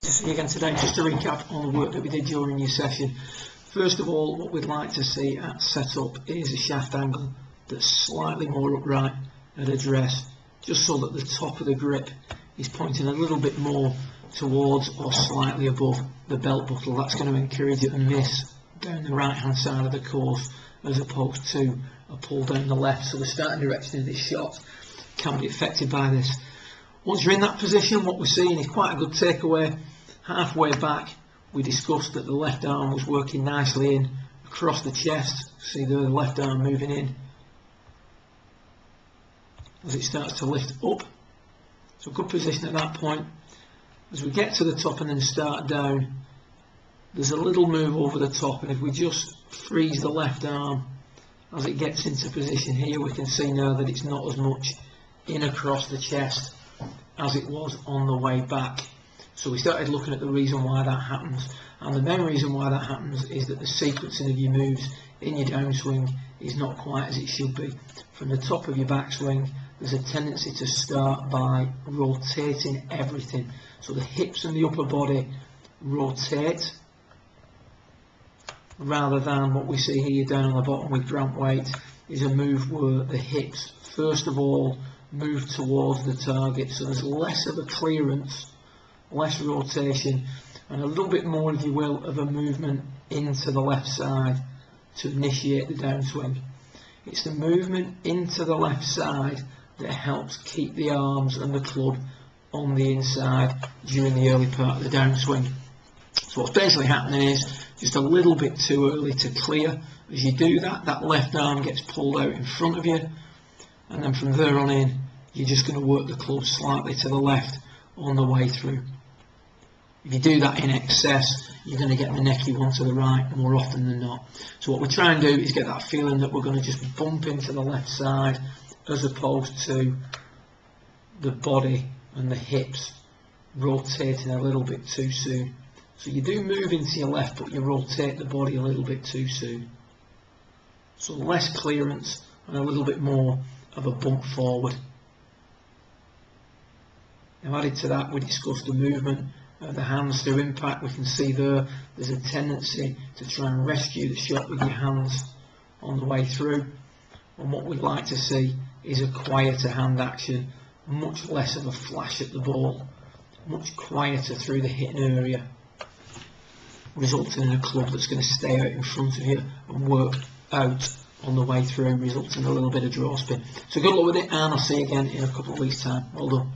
To see you again today. Just to recap on the work that we did during your session. First of all, what we'd like to see at setup is a shaft angle that's slightly more upright at address, just so that the top of the grip is pointing a little bit more towards or slightly above the belt buckle. That's going to encourage it to miss down the right hand side of the course as opposed to a pull down the left. So the starting direction of this shot can be affected by this. Once you're in that position, what we're seeing is quite a good takeaway. Halfway back, we discussed that the left arm was working nicely in across the chest. See there, the left arm moving in as it starts to lift up. So good position at that point. As we get to the top and then start down, there's a little move over the top, and if we just freeze the left arm as it gets into position here, we can see now that it's not as much in across the chest as it was on the way back. So we started looking at the reason why that happens, and the main reason why that happens is that the sequencing of your moves in your downswing is not quite as it should be. From the top of your backswing, there's a tendency to start by rotating everything. So the hips and the upper body rotate, rather than what we see here down on the bottom with Grant Waite is a move where the hips first of all move towards the target. So there's less of a clearance, less rotation, and a little bit more, if you will, of a movement into the left side to initiate the downswing. It's the movement into the left side that helps keep the arms and the club on the inside during the early part of the downswing. So what's basically happening is just a little bit too early to clear. As you do that, that left arm gets pulled out in front of you, and then from there on in, you're just going to work the club slightly to the left on the way through. If you do that in excess, you're going to get the necky one to the right more often than not. So what we try and do is get that feeling that we're going to just bump into the left side as opposed to the body and the hips rotating a little bit too soon. So you do move into your left, but you rotate the body a little bit too soon. So less clearance and a little bit more of a bump forward. Now added to that, we discussed the movement of the hands through impact. We can see there's a tendency to try and rescue the shot with your hands on the way through. And what we'd like to see is a quieter hand action, much less of a flash at the ball, much quieter through the hitting area, resulting in a club that's going to stay out in front of you and work out on the way through, resulting in a little bit of draw spin. So good luck with it, and I'll see you again in a couple of weeks' time. Well done.